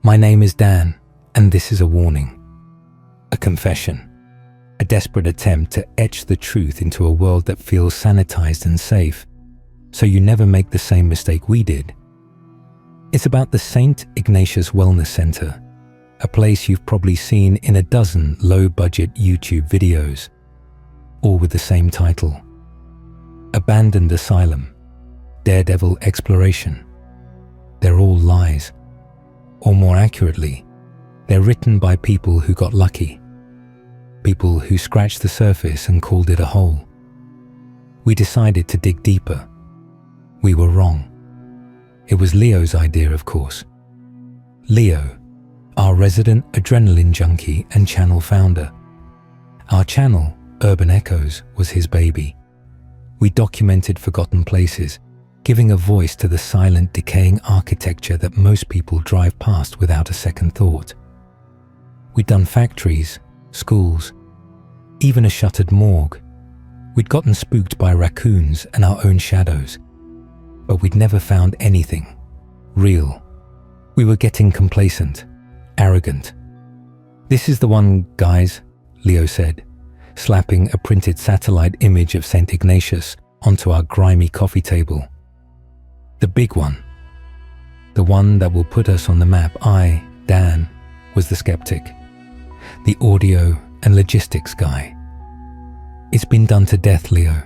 My name is Dan, and this is a warning. A confession. A desperate attempt to etch the truth into a world that feels sanitized and safe, so you never make the same mistake we did. It's about the St. Ignatius Wellness Center, a place you've probably seen in a dozen low-budget YouTube videos, all with the same title. Abandoned Asylum, Daredevil Exploration. They're all lies. Or more accurately, they're written by people who got lucky. People who scratched the surface and called it a hole. We decided to dig deeper. We were wrong. It was Leo's idea, of course. Leo, our resident adrenaline junkie and channel founder. Our channel, Urban Echoes, was his baby. We documented forgotten places, giving a voice to the silent, decaying architecture that most people drive past without a second thought. We'd done factories, schools, even a shuttered morgue. We'd gotten spooked by raccoons and our own shadows, but we'd never found anything real. We were getting complacent, arrogant. "This is the one, guys," Leo said, slapping a printed satellite image of St. Ignatius onto our grimy coffee table. "The big one. The one that will put us on the map." I, Dan, was the skeptic, the audio and logistics guy. "It's been done to death, Leo.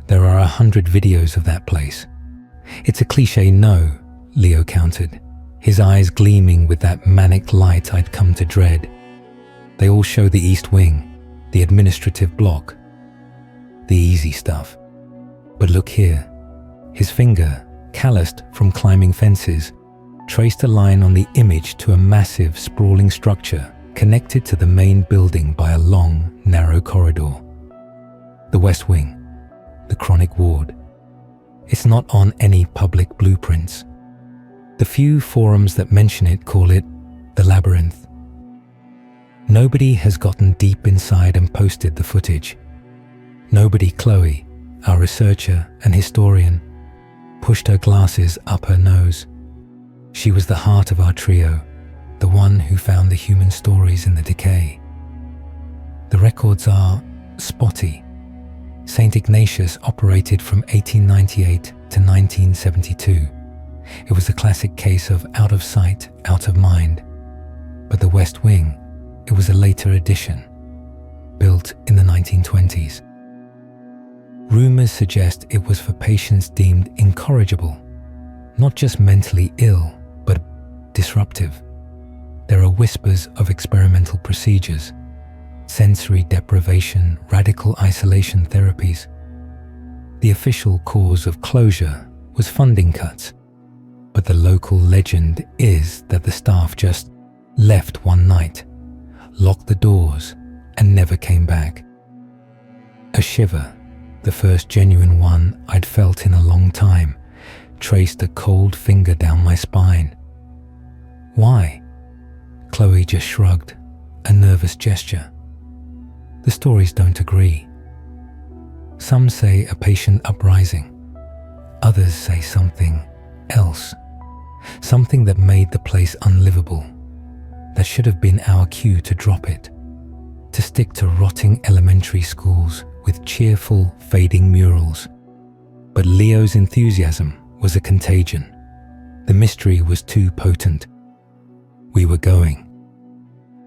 There are 100 videos of that place." "It's a cliche, no," Leo countered, his eyes gleaming with that manic light I'd come to dread. "They all show the East Wing, the administrative block, the easy stuff. But look here." His finger, calloused from climbing fences, traced a line on the image to a massive, sprawling structure connected to the main building by a long, narrow corridor. The West Wing, the chronic ward. It's not on any public blueprints. The few forums that mention it call it the Labyrinth. Nobody has gotten deep inside and posted the footage. Nobody. Chloe, our researcher and historian, pushed her glasses up her nose. She was the heart of our trio, the one who found the human stories in the decay. The records are spotty. St. Ignatius operated from 1898 to 1972. It was a classic case of out of sight, out of mind. But the West Wing, it was a later addition, built in the 1920s. Rumors suggest it was for patients deemed incorrigible, not just mentally ill, but disruptive. There are whispers of experimental procedures, sensory deprivation, radical isolation therapies. The official cause of closure was funding cuts, but the local legend is that the staff just left one night, locked the doors, and never came back. A shiver, the first genuine one I'd felt in a long time, traced a cold finger down my spine. "Why?" Chloe just shrugged, a nervous gesture. "The stories don't agree. Some say a patient uprising. Others say something else. Something that made the place unlivable. That should have been our cue to drop it. To stick to rotting elementary schools with cheerful, fading murals. But Leo's enthusiasm was a contagion. The mystery was too potent. We were going.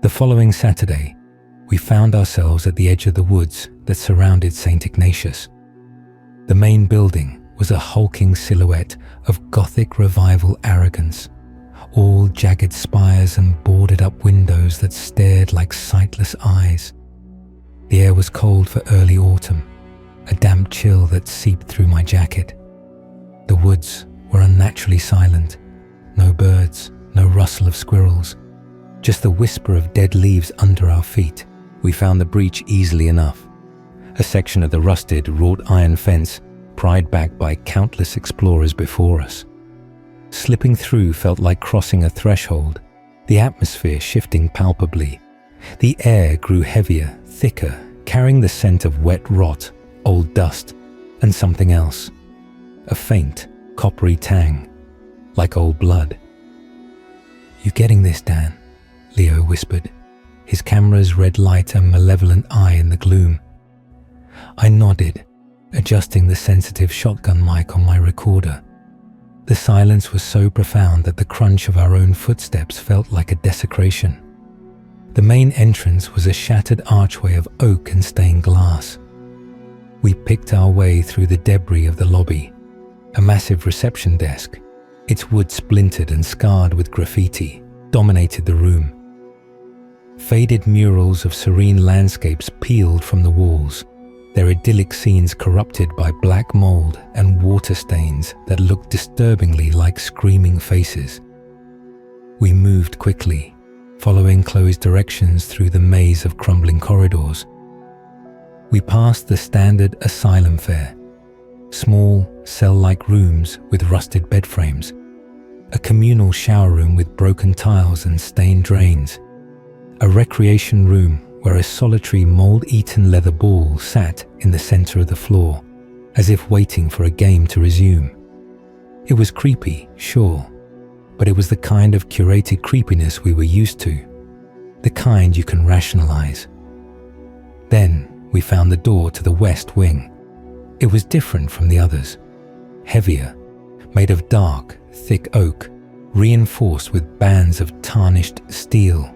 The following Saturday, we found ourselves at the edge of the woods that surrounded St. Ignatius. The main building was a hulking silhouette of Gothic revival arrogance, all jagged spires and boarded-up windows that stared like sightless eyes. The air was cold for early autumn, a damp chill that seeped through my jacket. The woods were unnaturally silent. No birds, no rustle of squirrels, just the whisper of dead leaves under our feet. We found the breach easily enough, a section of the rusted, wrought iron fence pried back by countless explorers before us. Slipping through felt like crossing a threshold, the atmosphere shifting palpably. The air grew heavier, thicker, carrying the scent of wet rot, old dust, and something else. A faint, coppery tang, like old blood. "You getting this, Dan?" Leo whispered, his camera's red light a malevolent eye in the gloom. I nodded, adjusting the sensitive shotgun mic on my recorder. The silence was so profound that the crunch of our own footsteps felt like a desecration. The main entrance was a shattered archway of oak and stained glass. We picked our way through the debris of the lobby. A massive reception desk, its wood splintered and scarred with graffiti, dominated the room. Faded murals of serene landscapes peeled from the walls, their idyllic scenes corrupted by black mold and water stains that looked disturbingly like screaming faces. We moved quickly, following Chloe's directions through the maze of crumbling corridors. We passed the standard asylum fare, small, cell-like rooms with rusted bed frames, a communal shower room with broken tiles and stained drains, a recreation room where a solitary mold-eaten leather ball sat in the center of the floor, as if waiting for a game to resume. It was creepy, sure, but it was the kind of curated creepiness we were used to, the kind you can rationalize. Then we found the door to the west wing. It was different from the others, heavier, made of dark, thick oak, reinforced with bands of tarnished steel.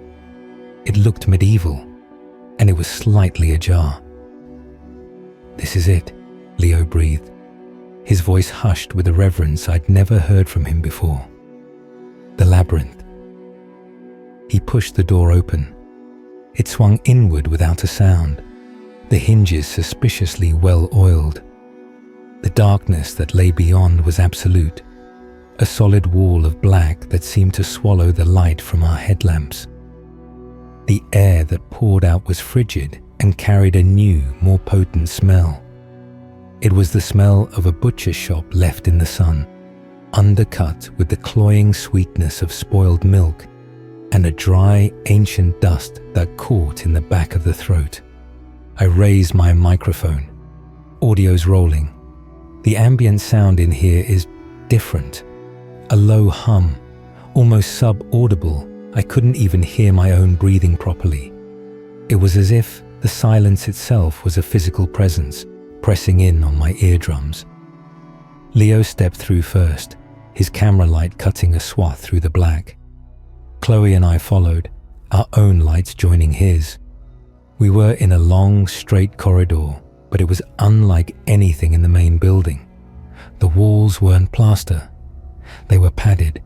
It looked medieval, and it was slightly ajar. "This is it," Leo breathed, his voice hushed with a reverence I'd never heard from him before. "The Labyrinth." He pushed the door open. It swung inward without a sound, the hinges suspiciously well-oiled. The darkness that lay beyond was absolute, a solid wall of black that seemed to swallow the light from our headlamps. The air that poured out was frigid and carried a new, more potent smell. It was the smell of a butcher's shop left in the sun, undercut with the cloying sweetness of spoiled milk and a dry, ancient dust that caught in the back of the throat. I raised my microphone. Audio's rolling. The ambient sound in here is different. A low hum, almost sub-audible. I couldn't even hear my own breathing properly. It was as if the silence itself was a physical presence, pressing in on my eardrums. Leo stepped through first, his camera light cutting a swath through the black. Chloe and I followed, our own lights joining his. We were in a long, straight corridor, but it was unlike anything in the main building. The walls weren't plaster. They were padded.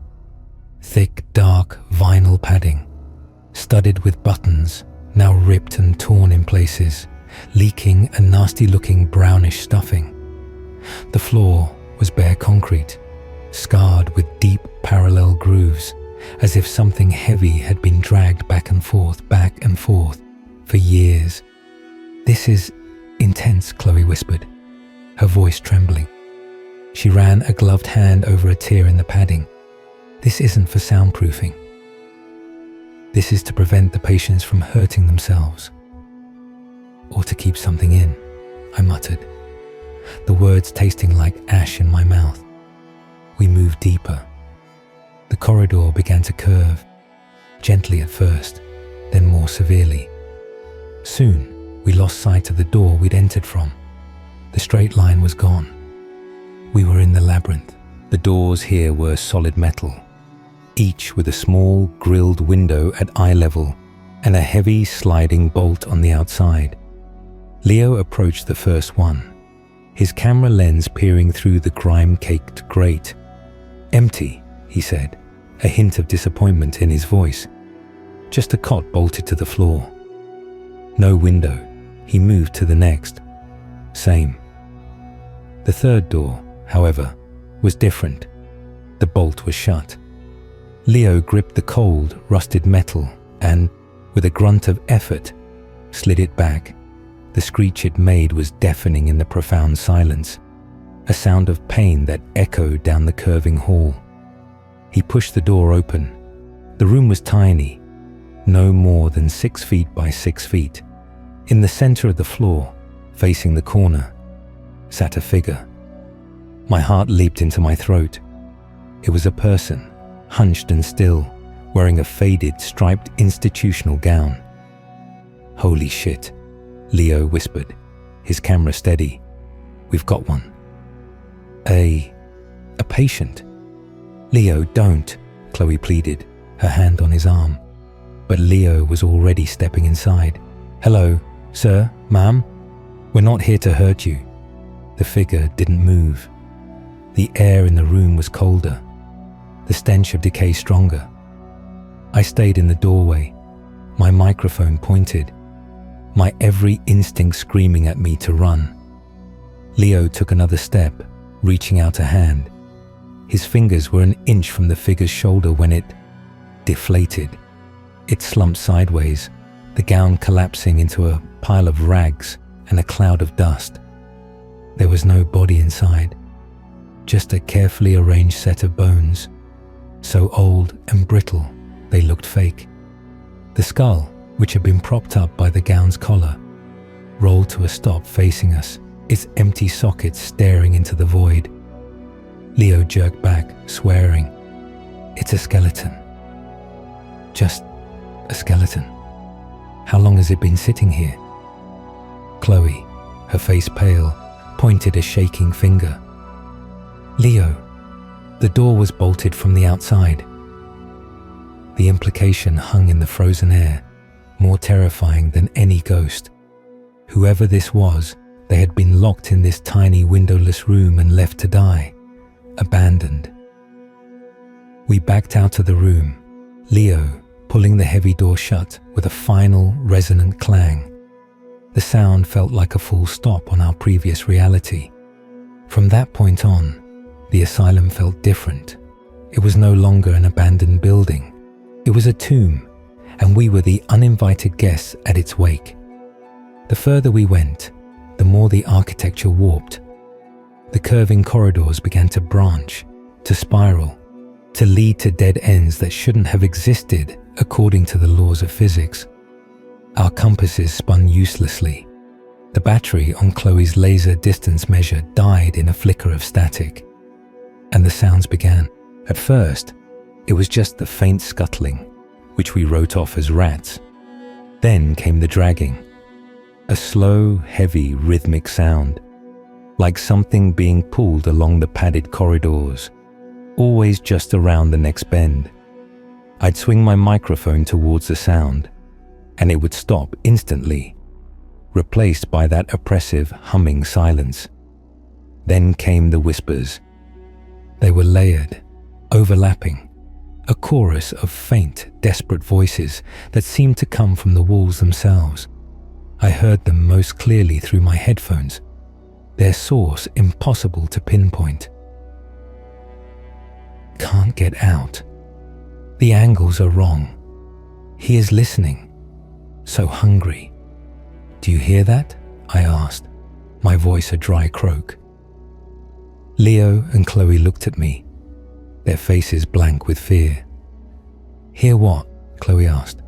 Thick, dark vinyl padding, studded with buttons, now ripped and torn in places, leaking a nasty-looking brownish stuffing. The floor was bare concrete, scarred with deep parallel grooves, as if something heavy had been dragged back and forth, for years. "This is intense," Chloe whispered, her voice trembling. She ran a gloved hand over a tear in the padding. "This isn't for soundproofing. This is to prevent the patients from hurting themselves." "Or to keep something in," I muttered, the words tasting like ash in my mouth. We moved deeper. The corridor began to curve, gently at first, then more severely. Soon, we lost sight of the door we'd entered from. The straight line was gone. We were in the labyrinth. The doors here were solid metal, each with a small grilled window at eye level and a heavy sliding bolt on the outside. Leo approached the first one, his camera lens peering through the grime-caked grate. "Empty," he said, a hint of disappointment in his voice. "Just a cot bolted to the floor." No window. He moved to the next. Same. The third door, however, was different. The bolt was shut. Leo gripped the cold, rusted metal and, with a grunt of effort, slid it back. The screech it made was deafening in the profound silence, a sound of pain that echoed down the curving hall. He pushed the door open. The room was tiny, no more than 6 feet by 6 feet. In the center of the floor, facing the corner, sat a figure. My heart leaped into my throat. It was a person, hunched and still, wearing a faded, striped institutional gown. "Holy shit," Leo whispered, his camera steady. "We've got one." A patient." "Leo, don't," Chloe pleaded, her hand on his arm. But Leo was already stepping inside. "Hello, sir, ma'am. We're not here to hurt you." The figure didn't move. The air in the room was colder, the stench of decay stronger. I stayed in the doorway, my microphone pointed, my every instinct screaming at me to run. Leo took another step, reaching out a hand. His fingers were an inch from the figure's shoulder when it deflated. It slumped sideways, the gown collapsing into a pile of rags and a cloud of dust. There was no body inside, just a carefully arranged set of bones, so old and brittle they looked fake. The skull, which had been propped up by the gown's collar, rolled to a stop facing us, its empty sockets staring into the void. Leo jerked back, swearing, "It's a skeleton. Just a skeleton. How long has it been sitting here?" Chloe, her face pale, pointed a shaking finger. "Leo, the door was bolted from the outside." The implication hung in the frozen air, more terrifying than any ghost. Whoever this was, they had been locked in this tiny windowless room and left to die, abandoned. We backed out of the room, Leo pulling the heavy door shut with a final resonant clang. The sound felt like a full stop on our previous reality. From that point on, the asylum felt different. It was no longer an abandoned building. It was a tomb, and we were the uninvited guests at its wake. The further we went, the more the architecture warped. The curving corridors began to branch, to spiral, to lead to dead ends that shouldn't have existed according to the laws of physics. Our compasses spun uselessly. The battery on Chloe's laser distance measure died in a flicker of static. And the sounds began. At first, it was just the faint scuttling, which we wrote off as rats. Then came the dragging, a slow, heavy, rhythmic sound, like something being pulled along the padded corridors, always just around the next bend. I'd swing my microphone towards the sound, and it would stop instantly, replaced by that oppressive, humming silence. Then came the whispers. They were layered, overlapping, a chorus of faint, desperate voices that seemed to come from the walls themselves. I heard them most clearly through my headphones, their source impossible to pinpoint. "Can't get out. The angles are wrong. He is listening, so hungry. Do you hear that?" I asked, my voice a dry croak. Leo and Chloe looked at me, their faces blank with fear. "Hear what?" Chloe asked.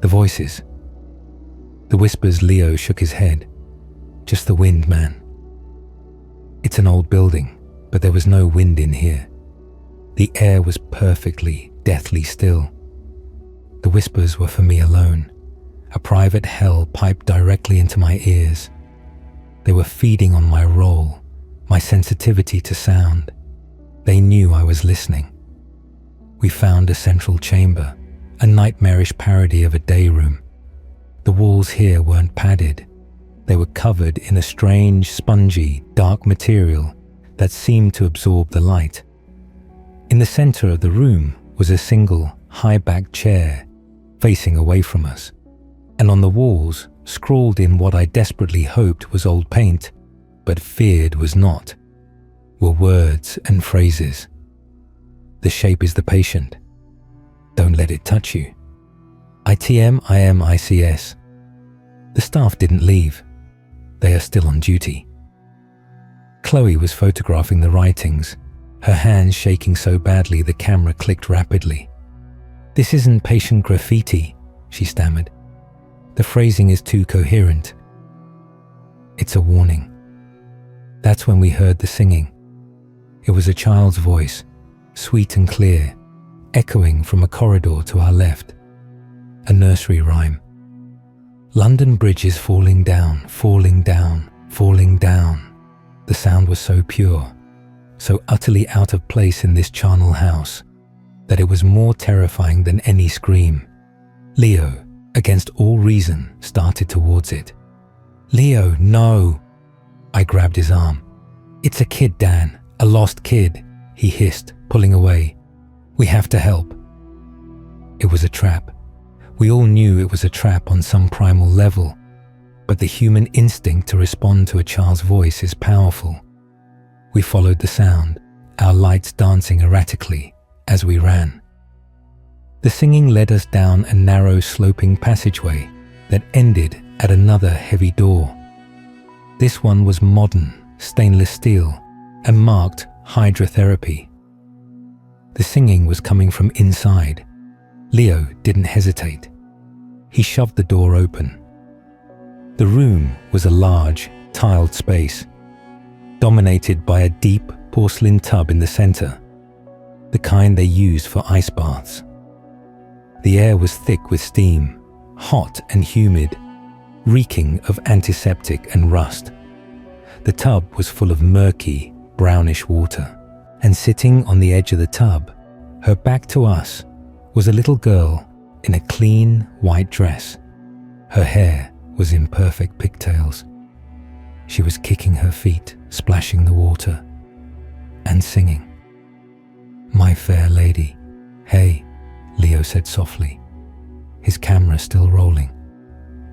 "The voices." The whispers. Leo shook his head. "Just the wind, man. It's an old building, but there was no wind in here. The air was perfectly, deathly still. The whispers were for me alone, a private hell piped directly into my ears. They were feeding on my role, my sensitivity to sound. They knew I was listening. We found a central chamber, a nightmarish parody of a day room. The walls here weren't padded. They were covered in a strange, spongy, dark material that seemed to absorb the light. In the center of the room was a single, high-backed chair, facing away from us, and on the walls, scrawled in what I desperately hoped was old paint, but feared was not, were words and phrases. "The shape is the patient. Don't let it touch you. ITM, IM, ICS. The staff didn't leave. They are still on duty." Chloe was photographing the writings, her hands shaking so badly the camera clicked rapidly. "This isn't patient graffiti," she stammered. "The phrasing is too coherent. It's a warning." That's when we heard the singing. It was a child's voice, sweet and clear, echoing from a corridor to our left. A nursery rhyme. London Bridge is falling down, falling down, falling down. The sound was so pure, so utterly out of place in this charnel house, that it was more terrifying than any scream. Leo, against all reason, started towards it. "Leo, no!" I grabbed his arm. "It's a kid, Dan, a lost kid," he hissed, pulling away. "We have to help." It was a trap. We all knew it was a trap on some primal level, but the human instinct to respond to a child's voice is powerful. We followed the sound, our lights dancing erratically as we ran. The singing led us down a narrow sloping passageway that ended at another heavy door. This one was modern, stainless steel, and marked hydrotherapy. The singing was coming from inside. Leo didn't hesitate. He shoved the door open. The room was a large, tiled space, dominated by a deep porcelain tub in the center, the kind they used for ice baths. The air was thick with steam, hot and humid, reeking of antiseptic and rust. The tub was full of murky, brownish water, and sitting on the edge of the tub, her back to us, was a little girl in a clean white dress. Her hair was in perfect pigtails. She was kicking her feet, splashing the water, and singing. "My fair lady." "Hey," Leo said softly, his camera still rolling.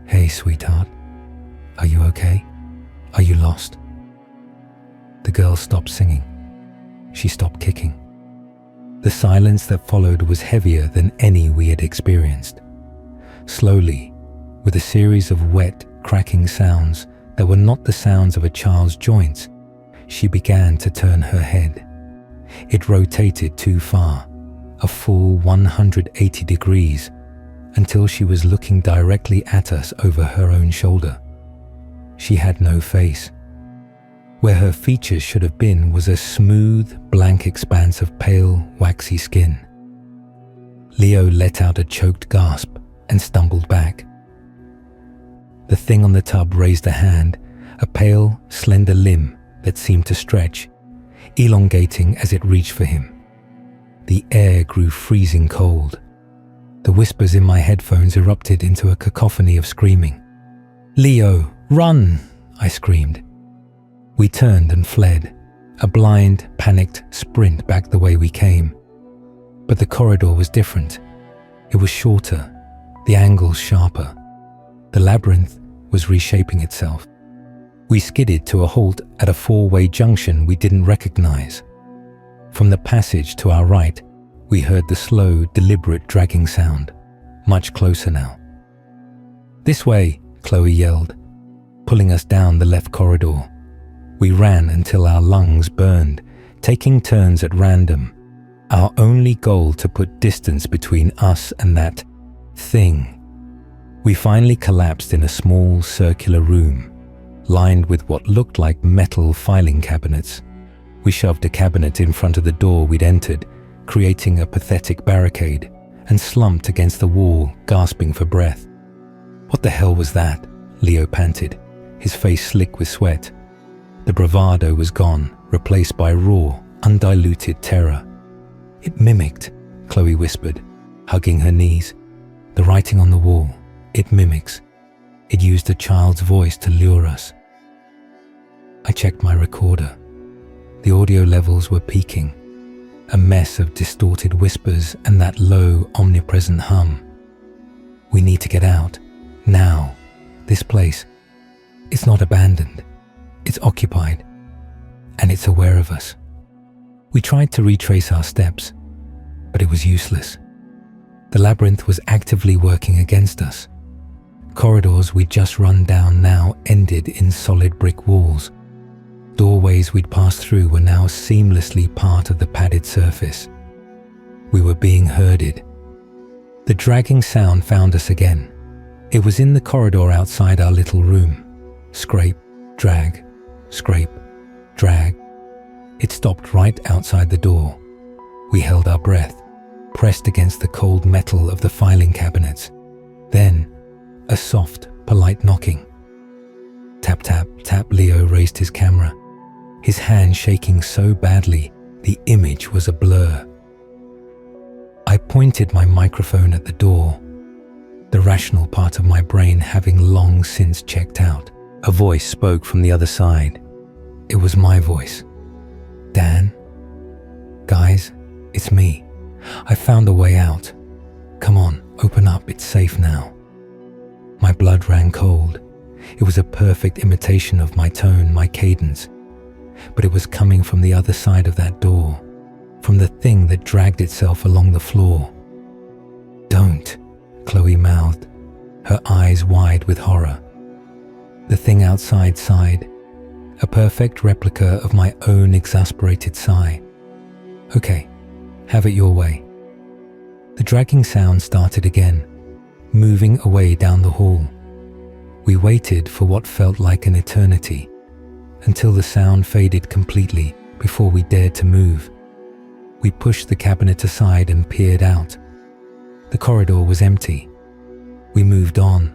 "Hey, sweetheart. Are you okay? Are you lost?" The girl stopped singing. She stopped kicking. The silence that followed was heavier than any we had experienced. Slowly, with a series of wet, cracking sounds that were not the sounds of a child's joints, she began to turn her head. It rotated too far, a full 180 degrees, until she was looking directly at us over her own shoulder. She had no face. Where her features should have been was a smooth, blank expanse of pale, waxy skin. Leo let out a choked gasp and stumbled back. The thing on the tub raised a hand, a pale, slender limb that seemed to stretch, elongating as it reached for him. The air grew freezing cold. The whispers in my headphones erupted into a cacophony of screaming. "Leo, run!" I screamed. We turned and fled, a blind, panicked sprint back the way we came. But the corridor was different. It was shorter, the angles sharper. The labyrinth was reshaping itself. We skidded to a halt at a four-way junction we didn't recognize. From the passage to our right, we heard the slow, deliberate dragging sound, much closer now. "This way," Chloe yelled, pulling us down the left corridor. We ran until our lungs burned, taking turns at random, our only goal to put distance between us and that thing. We finally collapsed in a small circular room, lined with what looked like metal filing cabinets. We shoved a cabinet in front of the door we'd entered, creating a pathetic barricade, and slumped against the wall, gasping for breath. "What the hell was that?" Leo panted, his face slick with sweat. The bravado was gone, replaced by raw, undiluted terror. "It mimicked," Chloe whispered, hugging her knees. "The writing on the wall, it mimics. It used a child's voice to lure us." I checked my recorder. The audio levels were peaking, a mess of distorted whispers and that low, omnipresent hum. "We need to get out. Now. This place. It's not abandoned. It's occupied. And it's aware of us." We tried to retrace our steps, but it was useless. The labyrinth was actively working against us. Corridors we'd just run down now ended in solid brick walls. Doorways we'd passed through were now seamlessly part of the padded surface. We were being herded. The dragging sound found us again. It was in the corridor outside our little room. Scrape, drag, scrape, drag. It stopped right outside the door. We held our breath, pressed against the cold metal of the filing cabinets. Then, a soft, polite knocking. Tap, tap, tap. Leo raised his camera, his hand shaking so badly the image was a blur. I pointed my microphone at the door, the rational part of my brain having long since checked out. A voice spoke from the other side. It was my voice. Dan? Guys, it's me. I found a way out. Come on, open up, it's safe now. My blood ran cold. It was a perfect imitation of my tone, my cadence. But it was coming from the other side of that door, from the thing that dragged itself along the floor. Don't, Chloe mouthed, her eyes wide with horror. The thing outside sighed, a perfect replica of my own exasperated sigh. Okay, have it your way. The dragging sound started again, moving away down the hall. We waited for what felt like an eternity, until the sound faded completely before we dared to move. We pushed the cabinet aside and peered out. The corridor was empty. We moved on,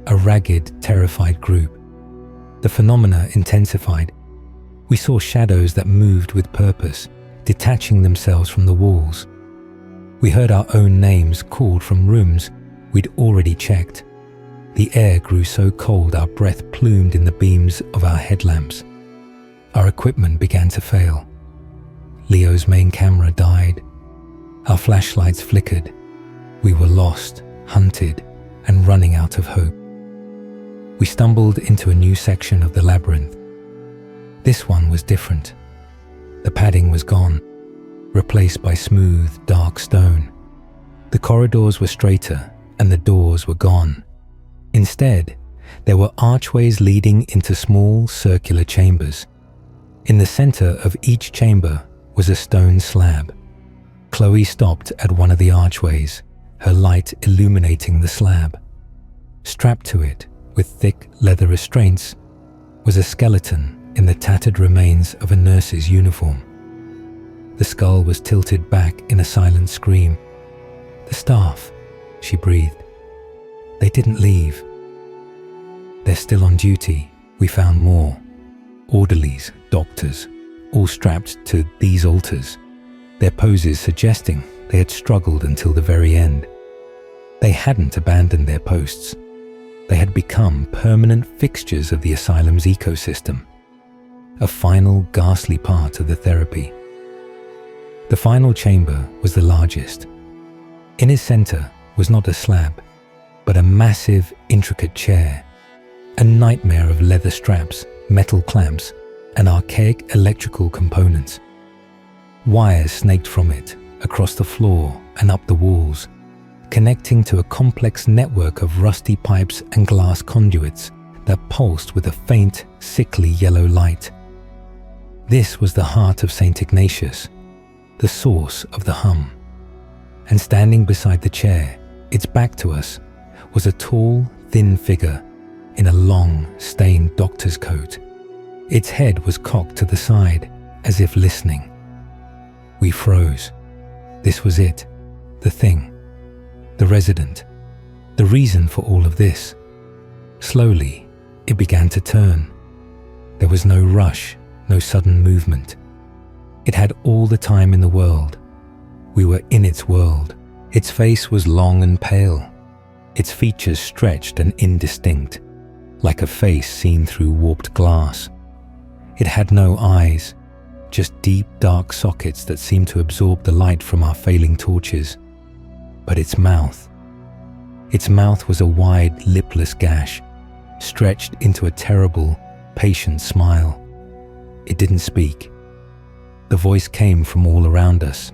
a ragged, terrified group. The phenomena intensified. We saw shadows that moved with purpose, detaching themselves from the walls. We heard our own names called from rooms we'd already checked. The air grew so cold our breath plumed in the beams of our headlamps. Our equipment began to fail. Leo's main camera died. Our flashlights flickered. We were lost, hunted, and running out of hope. We stumbled into a new section of the labyrinth. This one was different. The padding was gone, replaced by smooth, dark stone. The corridors were straighter, and the doors were gone. Instead, there were archways leading into small, circular chambers. In the center of each chamber was a stone slab. Chloe stopped at one of the archways, her light illuminating the slab. Strapped to it, with thick leather restraints, was a skeleton in the tattered remains of a nurse's uniform. The skull was tilted back in a silent scream. "The staff," she breathed. "They didn't leave. They're still on duty." We found more. Orderlies, doctors, all strapped to these altars, their poses suggesting they had struggled until the very end. They hadn't abandoned their posts. They had become permanent fixtures of the asylum's ecosystem, a final ghastly part of the therapy. The final chamber was the largest. In its center was not a slab, but a massive, intricate chair, a nightmare of leather straps, metal clamps, and archaic electrical components. Wires snaked from it, across the floor and up the walls, connecting to a complex network of rusty pipes and glass conduits that pulsed with a faint, sickly yellow light. This was the heart of St. Ignatius, the source of the hum. And standing beside the chair, its back to us, was a tall, thin figure in a long, stained doctor's coat. Its head was cocked to the side, as if listening. We froze. This was it, the thing, the resident, the reason for all of this. Slowly, it began to turn. There was no rush, no sudden movement. It had all the time in the world. We were in its world. Its face was long and pale, its features stretched and indistinct, like a face seen through warped glass. It had no eyes, just deep, dark sockets that seemed to absorb the light from our failing torches. But its mouth was a wide, lipless gash, stretched into a terrible, patient smile. It didn't speak. The voice came from all around us,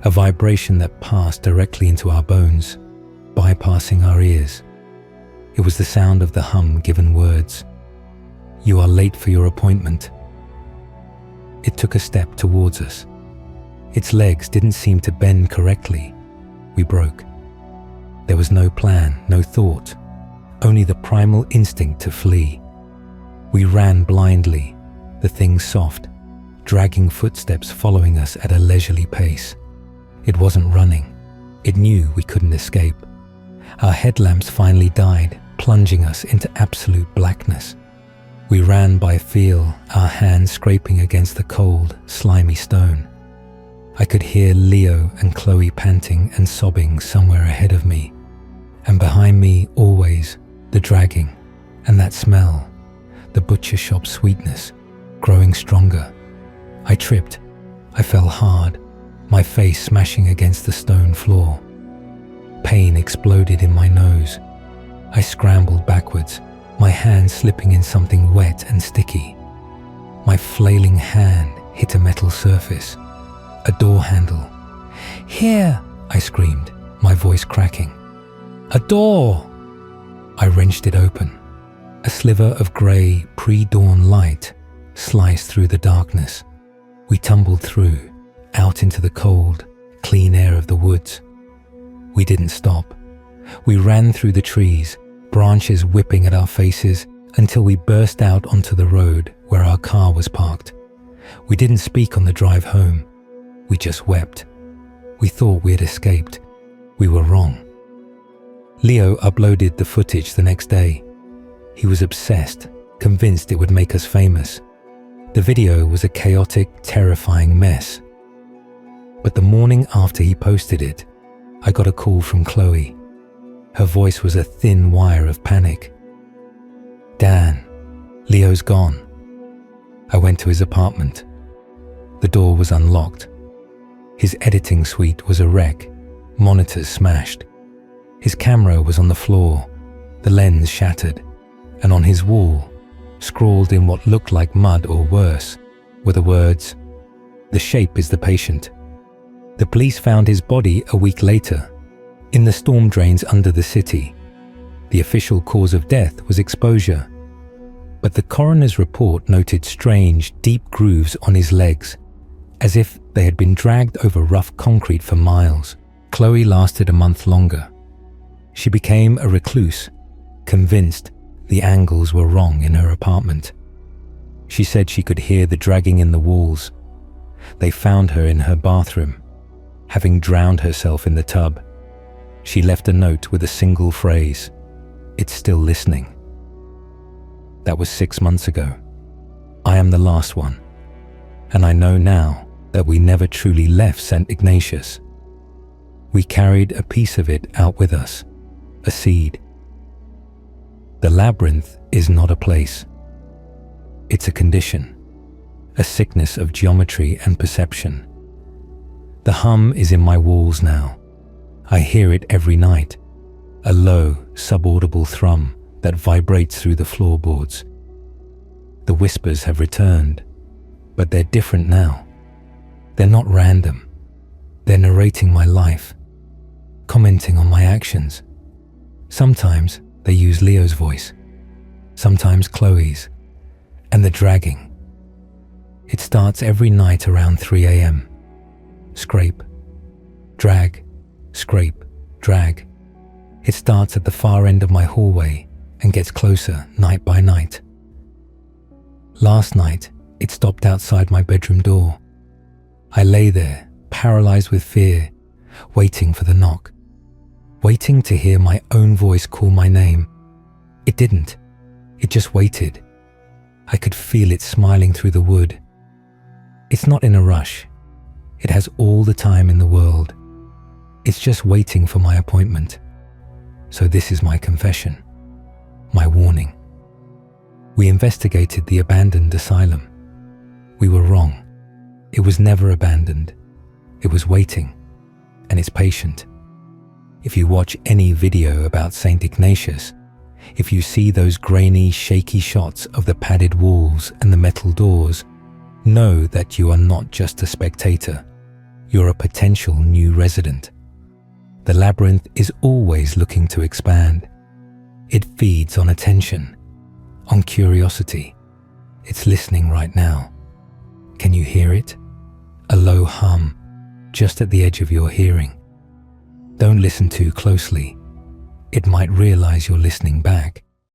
a vibration that passed directly into our bones, bypassing our ears. It was the sound of the hum given words. "You are late for your appointment." It took a step towards us. Its legs didn't seem to bend correctly. We broke. There was no plan, no thought, only the primal instinct to flee. We ran blindly, the thing soft, dragging footsteps following us at a leisurely pace. It wasn't running. It knew we couldn't escape. Our headlamps finally died, plunging us into absolute blackness. We ran by feel, our hands scraping against the cold, slimy stone. I could hear Leo and Chloe panting and sobbing somewhere ahead of me, and behind me always the dragging and that smell, the butcher shop sweetness, growing stronger. I tripped. I fell hard, my face smashing against the stone floor. Pain exploded in my nose. I scrambled backwards, my hand slipping in something wet and sticky. My flailing hand hit a metal surface, a door handle. "Here!" I screamed, my voice cracking. "A door!" I wrenched it open. A sliver of grey, pre-dawn light sliced through the darkness. We tumbled through, out into the cold, clean air of the woods. We didn't stop. We ran through the trees, branches whipping at our faces, until we burst out onto the road where our car was parked. We didn't speak on the drive home. We just wept. We thought we had escaped. We were wrong. Leo uploaded the footage the next day. He was obsessed, convinced it would make us famous. The video was a chaotic, terrifying mess. But the morning after he posted it, I got a call from Chloe. Her voice was a thin wire of panic. "Dan, Leo's gone." I went to his apartment. The door was unlocked. His editing suite was a wreck, monitors smashed. His camera was on the floor, the lens shattered, and on his wall, scrawled in what looked like mud or worse, were the words, "The shape is the patient." The police found his body a week later, in the storm drains under the city. The official cause of death was exposure, but the coroner's report noted strange, deep grooves on his legs, as if they had been dragged over rough concrete for miles. Chloe lasted a month longer. She became a recluse, convinced the angles were wrong in her apartment. She said she could hear the dragging in the walls. They found her in her bathroom, having drowned herself in the tub. She left a note with a single phrase, "It's still listening." That was 6 months ago. I am the last one, and I know now that we never truly left St. Ignatius. We carried a piece of it out with us, a seed. The labyrinth is not a place. It's a condition, a sickness of geometry and perception. The hum is in my walls now. I hear it every night, a low, subaudible thrum that vibrates through the floorboards. The whispers have returned, but they're different now. They're not random. They're narrating my life, commenting on my actions. Sometimes they use Leo's voice, sometimes Chloe's, and the dragging. It starts every night around 3 a.m. Scrape, drag, scrape, drag. It starts at the far end of my hallway and gets closer night by night. Last night, it stopped outside my bedroom door. I lay there, paralyzed with fear, waiting for the knock, waiting to hear my own voice call my name. It didn't. It just waited. I could feel it smiling through the wood. It's not in a rush. It has all the time in the world. It's just waiting for my appointment. So this is my confession, my warning. We investigated the abandoned asylum. We were wrong. It was never abandoned. It was waiting, and it's patient. If you watch any video about St. Ignatius, if you see those grainy, shaky shots of the padded walls and the metal doors, know that you are not just a spectator. You're a potential new resident. The labyrinth is always looking to expand. It feeds on attention, on curiosity. It's listening right now. Can you hear it? A low hum, just at the edge of your hearing. Don't listen too closely. It might realize you're listening back.